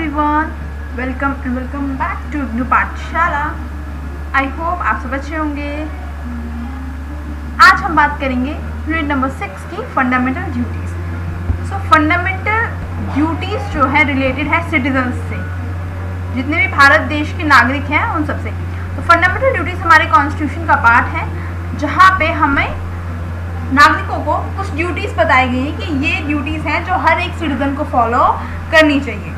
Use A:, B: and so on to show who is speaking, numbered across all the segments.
A: Everyone, welcome back to new Pathshala. I hope आप सब अच्छे होंगे। आज हम बात करेंगे यूनिट नंबर 6 की फंडामेंटल ड्यूटीज। सो फंडामेंटल ड्यूटीज जो है रिलेटेड है सिटीजन्स से, जितने भी भारत देश के नागरिक हैं उन सबसे। तो फंडामेंटल ड्यूटीज हमारे कॉन्स्टिट्यूशन का पार्ट है, जहाँ पे हमें नागरिकों को कुछ ड्यूटीज बताई गई हैं कि ये ड्यूटीज हैं जो हर एक सिटीजन को फॉलो करनी चाहिए।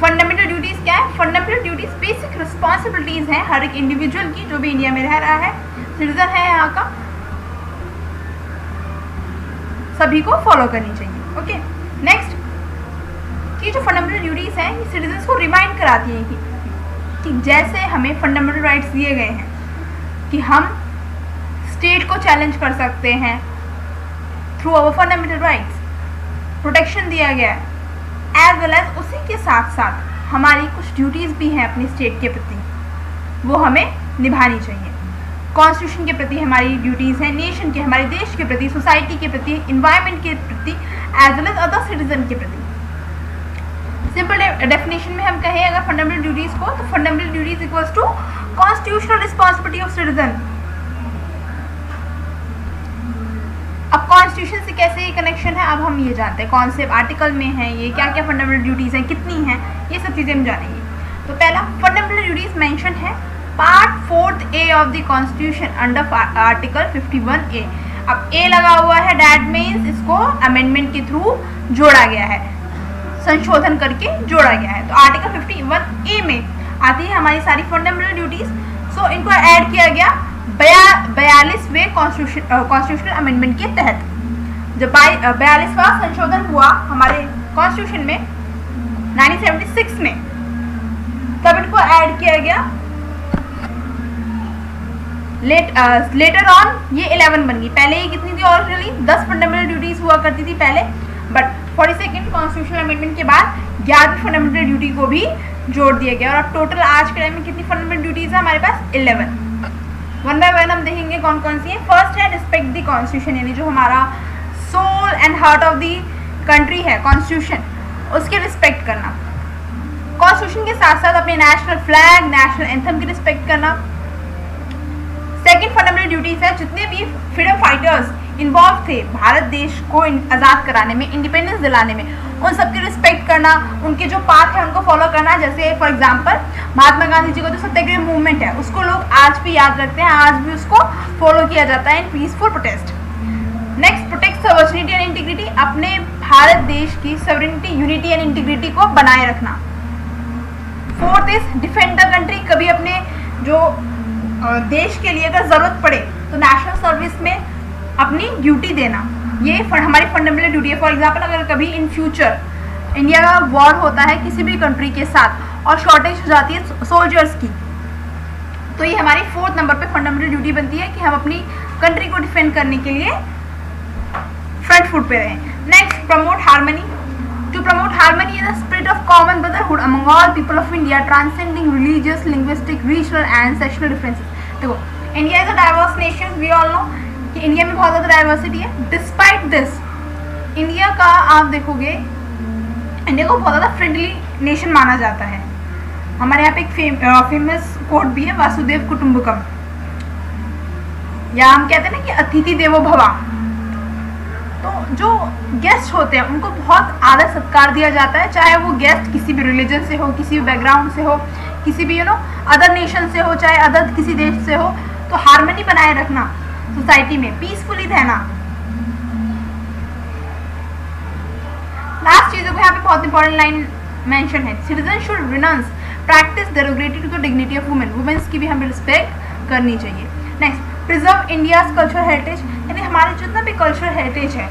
A: फंडामेंटल ड्यूटीज क्या है? फंडामेंटल ड्यूटीज बेसिक रिस्पॉन्सिबिलिटीज हैं हर एक इंडिविजुअल की, जो भी इंडिया में रह रहा है, सिटीजन है यहाँ का, सभी को फॉलो करनी चाहिए। ओके, नेक्स्ट की जो फंडामेंटल ड्यूटीज हैं ये सिटीजन को रिमाइंड कराती हैं कि जैसे हमें फंडामेंटल राइट्स दिए गए हैं कि हम स्टेट को चैलेंज कर सकते हैं through our fundamental rights, protection दिया गया है, एज वेल एज उसी के साथ साथ हमारी कुछ ड्यूटीज़ भी हैं अपनी स्टेट के प्रति, वो हमें निभानी चाहिए। कॉन्स्टिट्यूशन के प्रति हमारी ड्यूटीज़ हैं, नेशन के, हमारे देश के प्रति, सोसाइटी के प्रति, इन्वायरमेंट के प्रति, as well as other citizen के प्रति। सिंपल डेफिनेशन में हम कहें अगर फंडामेंटल ड्यूटीज़ को, तो fundamental duties equals to constitutional responsibility of citizen. अब कॉन्स्टिट्यूशन से कैसे ये कनेक्शन है, अब हम ये जानते हैं कौन से आर्टिकल में है, ये क्या क्या फंडामेंटल ड्यूटीज़ हैं, कितनी हैं, ये सब चीज़ें हम जानेंगे। तो पहला फंडामेंटल ड्यूटीज़ मेंशन है part 4A of the constitution under article 51A। अब ए लगा हुआ है, डैट मीन्स इसको अमेंडमेंट के थ्रू जोड़ा गया है, संशोधन करके जोड़ा गया है। तो आर्टिकल 51A में आती है हमारी सारी फंडामेंटल ड्यूटीज़। सो इनको ऐड किया गया 42वें कॉन्स्टिट्यूशनल अमेंडमेंट के तहत। जब 42वां संशोधन हुआ हमारे कॉन्स्टिट्यूशन में 1976 में, तब इनको ऐड किया गया। लेटर ऑन ये 11 बन गई। पहले ये कितनी थी? ओरिजिनली 10 फंडामेंटल ड्यूटीज हुआ करती थी पहले, बट 42nd कॉन्स्टिट्यूशनल अमेंडमेंट के बाद 11वीं फंडामेंटल ड्यूटी को भी जोड़ दिया गया। और अब टोटल आज के टाइम में कितनी फंडामेंटल ड्यूटीज है हमारे पास? 11। वन बाय वन हम देखेंगे कौन कौन सी है। फर्स्ट है रिस्पेक्ट द कॉन्स्टिट्यूशन, यानी जो हमारा soul and heart of the country है कॉन्स्टिट्यूशन, उसकी रिस्पेक्ट करना। कॉन्स्टिट्यूशन के साथ साथ अपने नेशनल फ्लैग, नेशनल एंथम की रिस्पेक्ट करना। सेकेंड फंडामेंटल ड्यूटीज है जितने भी फ्रीडम फाइटर्स इन्वॉल्व थे भारत देश को आज़ाद कराने में, इंडिपेंडेंस दिलाने में, उन सबकी रिस्पेक्ट करना, उनके जो पाथ है उनको फॉलो करना। जैसे फॉर एग्जांपल महात्मा गांधी जी का जो सत्याग्रह मूवमेंट है उसको लोग आज भी याद रखते हैं, आज भी उसको फॉलो किया जाता है in peaceful protest. Next, protect sovereignty and integrity, अपने भारत देश की सॉवरेनिटी, यूनिटी एंड इंटीग्रिटी को बनाए रखना। Fourth is defend the country, कभी अपने जो देश के लिए अगर ज़रूरत पड़े तो नेशनल सर्विस में अपनी ड्यूटी देना, ये हमारी फंडामेंटल ड्यूटी है। फॉर एग्जांपल अगर कभी इन फ्यूचर इंडिया का वॉर होता है किसी भी कंट्री के साथ और शॉर्टेज हो जाती है सोल्जर्स की, तो ये हमारी 4th नंबर पे फंडामेंटल ड्यूटी बनती है कि हम अपनी कंट्री को डिफेंड करने के लिए फ्रंट फुट पे रहें। Next, promote harmony, to promote harmony in the spirit of common brotherhood among all people of India, transcending religious, linguistic, regional and sectional differences. देखो, India is a diverse nation, we all know कि India में बहुत ज़्यादा diversity है। Despite this, India का आप देखोगे, India को बहुत ज़्यादा फ्रेंडली नेशन माना जाता है। हमारे यहाँ पे एक फेमस कोट भी है, वासुदेव कुटुंबकम, या हम कहते हैं ना कि अतिथि देवो भवा। तो जो गेस्ट होते हैं उनको बहुत आदर सत्कार दिया जाता है, चाहे वो गेस्ट किसी भी रिलीजन से हो, किसी भी बैकग्राउंड से हो, किसी भी अदर नेशन से हो, चाहे अदर किसी देश से हो। तो हार्मनी बनाए रखना, सोसाइटी में पीसफुली रहना। लास्ट चीज़ों को यहाँ पे बहुत इंपॉर्टेंट लाइन मेंशन है, citizen should renounce practice derogatory to the dignity of women, women's की भी हमें रिस्पेक्ट करनी चाहिए। Next, preserve India's cultural heritage, यानी हमारे जितना भी कल्चरल हेरिटेज है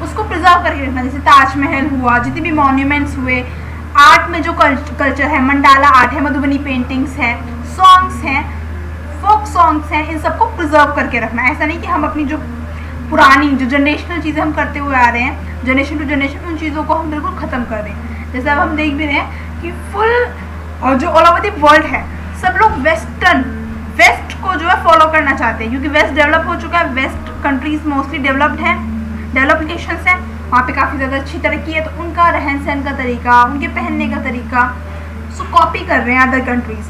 A: उसको प्रिजर्व करके रखना। जैसे ताजमहल हुआ, जितने भी मॉन्यूमेंट्स हुए, आर्ट में जो कल्चर है, मंडाला आर्ट है, मधुबनी पेंटिंग्स हैं, सॉन्ग्स हैं, फोक सॉन्ग्स हैं, इन सबको प्रिजर्व करके रखना। ऐसा नहीं कि हम अपनी जो पुरानी जो जनरेशनल चीज़ें हम करते हुए आ रहे हैं, जनरेशन टू जनरेशन, उन चीज़ों को हम बिल्कुल ख़त्म कर दें। जैसे अब हम देख भी रहे हैं कि फुल जो ऑल ओवर द वर्ल्ड है, सब लोग वेस्ट को जो है फॉलो करना चाहते हैं, क्योंकि वेस्ट डेवलप हो चुका है, वेस्ट कंट्रीज मोस्टली डेवलप्ड हैं, डेवलप्ड नेशंस हैं, वहाँ पे काफ़ी ज़्यादा अच्छी तरक्की है, तो उनका रहन सहन का तरीका, उनके पहनने का तरीका कॉपी कर रहे हैं other countries.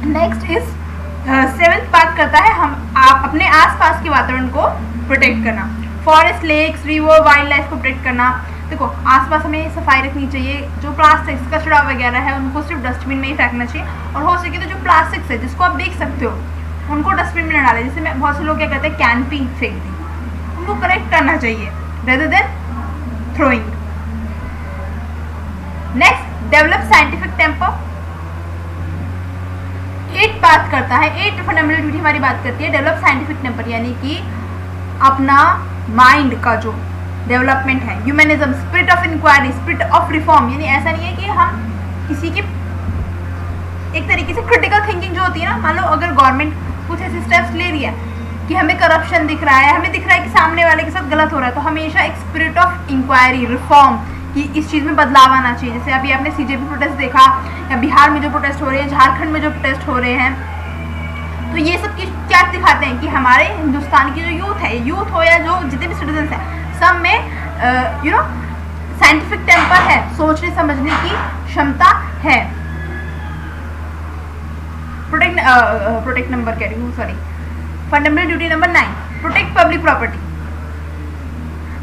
A: Next is 7th बात करता है आप अपने आसपास के वातावरण को प्रोटेक्ट करना, forest, lakes, river, wildlife को प्रोटेक्ट करना। देखो आसपास हमें सफाई रखनी चाहिए, जो प्लास्टिक्स कचरा वगैरह है उनको सिर्फ डस्टबिन में ही फेंकना चाहिए, और हो सके तो जो प्लास्टिक्स है जिसको आप देख सकते हो उनको डस्टबिन में न डालें। जैसे मैं बहुत से लोग क्या कहते हैं कैन पे फेंक दी, उनको करेक्ट करना चाहिए rather than throwing. Next develop scientific temper. 8 बात करता है, 8 फंडामेंटल ड्यूटी हमारी बात करती है डेवलप साइंटिफिक टेम्पर, यानी कि अपना माइंड का जो डेवलपमेंट है, humanism, spirit of inquiry, spirit of reform. यानी ऐसा नहीं है कि हम किसी की एक तरीके से क्रिटिकल थिंकिंग जो होती है ना, मान लो अगर गवर्नमेंट कुछ ऐसे स्टेप्स ले रही है कि हमें करप्शन दिख रहा है, हमें दिख रहा है कि सामने वाले के साथ गलत हो रहा है, तो हमेशा एक स्पिरिट ऑफ इंक्वायरी, रिफॉर्म कि इस चीज़ में बदलाव आना चाहिए। जैसे अभी आपने सीजेपी प्रोटेस्ट देखा, या बिहार में जो प्रोटेस्ट हो रहे हैं, झारखंड में जो प्रोटेस्ट हो रहे हैं, तो ये सब क्या दिखाते हैं कि हमारे हिंदुस्तान की जो यूथ हो या जो जितने भी सिटीजन्स हैं, सब में यू नो साइंटिफिक टेम्पर है, सोचने समझने की क्षमता है। प्रोटेक्ट नंबर कह रही हूँ, sorry, fundamental duty number 9, protect public property.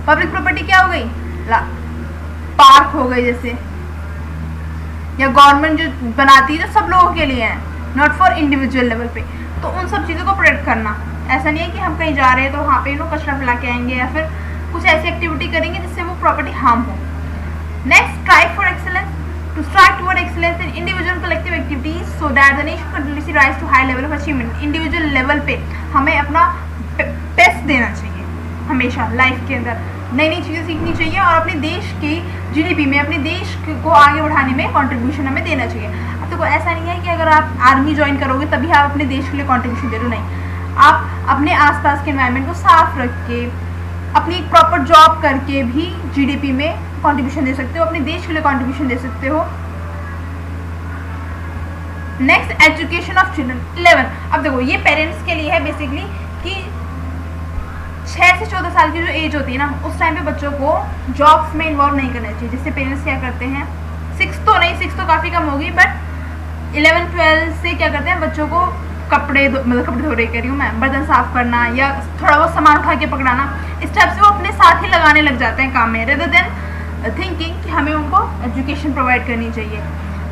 A: Public property क्या हो गई, पार्क हो गई जैसे, या गवर्नमेंट जो बनाती है जो सब लोगों के लिए है, नॉट फॉर इंडिविजुअल लेवल पे, तो उन सब चीज़ों को प्रोटेक्ट करना। ऐसा नहीं है कि हम कहीं जा रहे हैं तो वहाँ पे कचरा फैला के आएंगे या फिर कुछ ऐसी एक्टिविटी करेंगे जिससे वो प्रॉपर्टी हार्म हो। Next, strive for excellence, to strive toward excellence in individual collective activities so that the nation continuously rise to high level of achievement. Individual level पे हमें अपना बेस्ट देना चाहिए, हमेशा लाइफ के अंदर नई नई चीज़ें सीखनी चाहिए, और अपने देश की जीडीपी में, अपने देश को आगे बढ़ाने में कंट्रीब्यूशन हमें देना चाहिए। अब देखो ऐसा नहीं है कि अगर आप आर्मी ज्वाइन करोगे तभी आप अपने देश के लिए कंट्रीब्यूशन दे रहे हो, नहीं, आप अपने आसपास के एनवायरनमेंट को साफ रख के, अपनी एक प्रॉपर जॉब करके भी जीडीपी में कंट्रीब्यूशन दे सकते हो, अपने देश के लिए कंट्रीब्यूशन दे सकते हो। Next, education of children 11। अब देखो ये पेरेंट्स के लिए है बेसिकली कि 6 से 14 साल की जो एज होती है ना, उस टाइम पे बच्चों को जॉब्स में इन्वॉल्व नहीं करना चाहिए। जिससे पेरेंट्स क्या करते हैं, 6 तो काफ़ी कम होगी, बट 11-12 से क्या करते हैं, बच्चों को कपड़े धो रही कह रही हूँ मैं, बर्तन साफ करना या थोड़ा बहुत सामान उठा के पकड़ाना, इस टाइप से वो अपने साथ ही लगाने लग जाते हैं काम में, रेदर देन थिंकिंग कि हमें उनको एजुकेशन प्रोवाइड करनी चाहिए।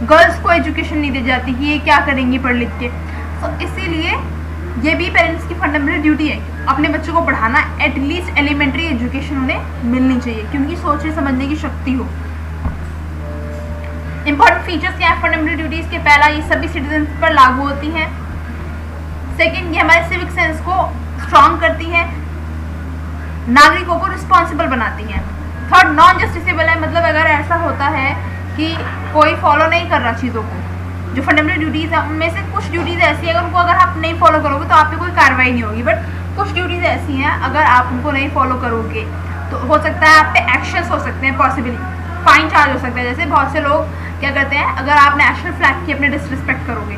A: गर्ल्स को एजुकेशन नहीं दी जाती कि ये क्या करेंगी पढ़ लिख के, तो इसीलिए ये भी पेरेंट्स की फंडामेंटल ड्यूटी है अपने बच्चों को पढ़ाना, एटलीस्ट एलिमेंट्री एजुकेशन उन्हें मिलनी चाहिए कि उनकी सोचने समझने की शक्ति हो। इंपॉर्टेंट फीचर्स क्या है फंडामेंटल ड्यूटीज के, पहला, ये सभी सिटीजन पर लागू होती हैं। सेकेंड, ये हमारे सिविक सेंस को स्ट्रॉन्ग करती है, नागरिकों को रिस्पॉन्सिबल बनाती हैं। थर्ड, नॉन जस्टिसेबल है, मतलब अगर ऐसा होता है कि कोई फॉलो नहीं कर रहा चीज़ों को, जो फंडामेंटल ड्यूटीज़ है उनमें से कुछ ड्यूटीज़ ऐसी है उनको अगर आप नहीं फॉलो करोगे तो आप पे कोई कार्रवाई नहीं होगी, बट कुछ ड्यूटीज़ ऐसी हैं अगर आप उनको नहीं फॉलो करोगे तो हो सकता है आप पे एक्शंस हो सकते हैं, पॉसिबली फाइन चार्ज हो सकता है। जैसे बहुत से लोग क्या करते हैं, अगर आप नेशनल फ्लैग की अपने डिसरिस्पेक्ट करोगे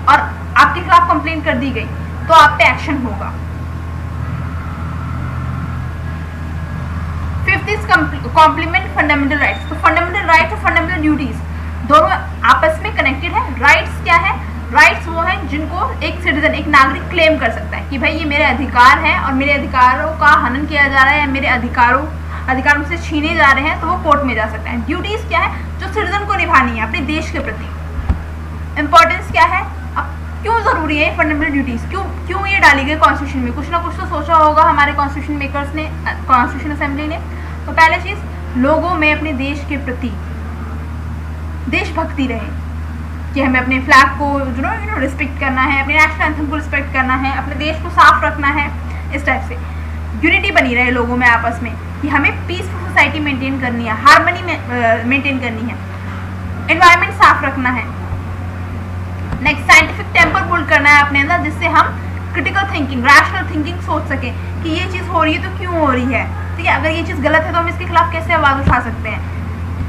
A: और आपके खिलाफ कंप्लेंट कर दी गई तो आप पे एक्शन होगा। Fifth is complement fundamental rights. तो फंडामेंटल राइट्स और फंडामेंटल ड्यूटीज दोनों आपस में कनेक्टेड है। राइट्स क्या है, राइट्स वो हैं जिनको एक सिटीजन, एक नागरिक क्लेम कर सकता है कि भाई ये मेरे अधिकार हैं और मेरे अधिकारों का हनन किया जा रहा है या मेरे अधिकार मुझसे छीने जा रहे हैं, तो वो कोर्ट में जा सकता है। ड्यूटीज क्या है, जो सिटीजन को निभानी है अपने देश के प्रति। इंपॉर्टेंस क्या है, अब क्यों ज़रूरी है फंडामेंटल ड्यूटीज, क्यों ये डाली गई कॉन्स्टिट्यूशन में, कुछ ना कुछ तो सोचा होगा हमारे कॉन्स्टिट्यूशन मेकर्स ने, कॉन्स्टिट्यूशन असेंबली ने। तो पहले चीज़, लोगों में अपने देश के प्रति देशभक्ति रहे कि हमें अपने फ्लैग को रिस्पेक्ट करना है, अपने नेशनल एंथम को रिस्पेक्ट करना है, अपने देश को साफ रखना है। इस टाइप से यूनिटी बनी रहे लोगों में आपस में कि हमें पीसफुल सोसाइटी मेंटेन करनी है, हार्मनी मेंटेन करनी है, एनवायरनमेंट साफ रखना है। नेक्स्ट, साइंटिफिक टेम्पर बिल्ड करना है अपने अंदर, जिससे हम क्रिटिकल थिंकिंग, रैशनल थिंकिंग सोच सकें कि ये चीज़ हो रही है तो क्यों हो रही है, ठीक है, अगर ये चीज़ गलत है तो हम इसके खिलाफ कैसे आवाज़ उठा सकते हैं।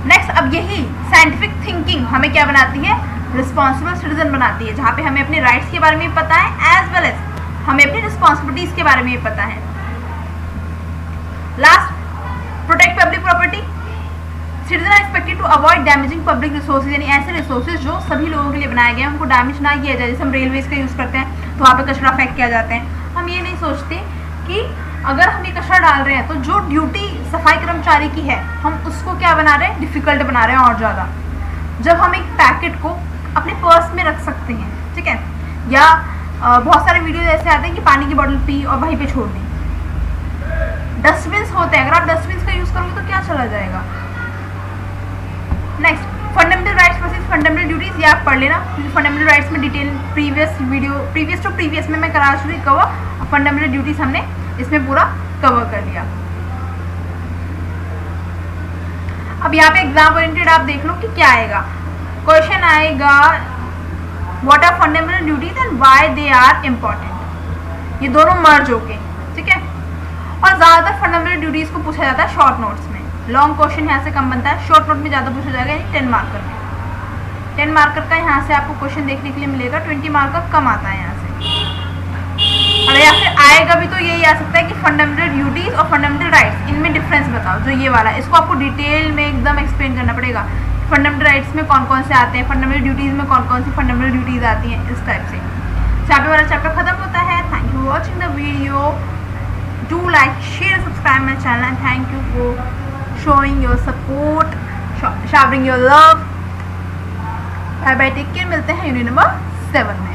A: नेक्स्ट, अब यही साइंटिफिक थिंकिंग हमें क्या बनाती है, रिस्पॉन्सिबल सिटीजन बनाती है, जहाँ पे हमें अपने राइट्स के बारे में पता है एज वेल एज हमें अपनी रिस्पॉन्सिबिलिटीज़ के बारे में पता है। Last, protect public property. Citizen are expected to avoid damaging public resources, यानी ऐसे रिसोर्सेज जो सभी लोगों के लिए बनाए गए हैं उनको डैमेज ना किया जाए। जैसे हम रेलवेज का यूज़ करते हैं तो वहाँ पे कचरा फेंक किया जाते हैं। हम ये नहीं सोचते कि अगर हम ये कचरा डाल रहे हैं तो जो ड्यूटी सफाई कर्मचारी की है हम उसको क्या बना रहे हैं, डिफ़िकल्ट बना रहे हैं और ज़्यादा। जब हम एक पैकेट को अपने पर्स में रख सकते हैं, ठीक है, या बहुत सारे वीडियो ऐसे आते हैं कि पानी की बोतल पी और वहीं पे छोड़ दी। डस्टबिन होते हैं, अगर आप डस्टबिन का यूज़ करोगे तो क्या चला जाएगा। Next, fundamental rights versus fundamental duties, ये आप पढ़ लेना क्योंकि फंडामेंटल राइट्स में डिटेल प्रीवियस में मैं करा चुकी कवर, फंडामेंटल ड्यूटीज हमने इसमें पूरा कवर कर लिया। अब यहाँ पे एग्जाम ओरिएंटेड आप देख लो कि क्या आएगा। क्वेश्चन आएगा what are fundamental duties and why they are important. ये दोनों मर्ज होके, ठीक है। और ज़्यादातर फंडामेंटल ड्यूटीज को पूछा जाता है शॉर्ट नोट्स में। लॉन्ग क्वेश्चन यहाँ से कम बनता है, शॉर्ट नोट में ज़्यादा पूछा जाएगा, यानी 10 मार्कर में। 10 मार्कर का यहाँ से आपको क्वेश्चन देखने के लिए मिलेगा, 20 मार्कर कम आता है यहाँ से। और या फिर आएगा भी तो यही आ सकता है कि फंडामेंटल ड्यूटीज और फंडामेंटल राइट्स इनमें डिफरेंस बताओ, जो ये वाला, इसको आपको डिटेल में एकदम एक्सप्लेन करना पड़ेगा। फंडामेंटल राइट्स में कौन कौन से आते हैं, फंडामेंटल ड्यूटीज़ में कौन कौन सी फंडामेंटल ड्यूटीज़ आती हैं, इस टाइप से। यहाँ पे वाला चैप्टर खत्म होता है। Thank you watching the video, do like share subscribe my channel and thank you for showing your support, showering your love. Bye bye, take care, मिलते हैं यूनिट नंबर 7 में।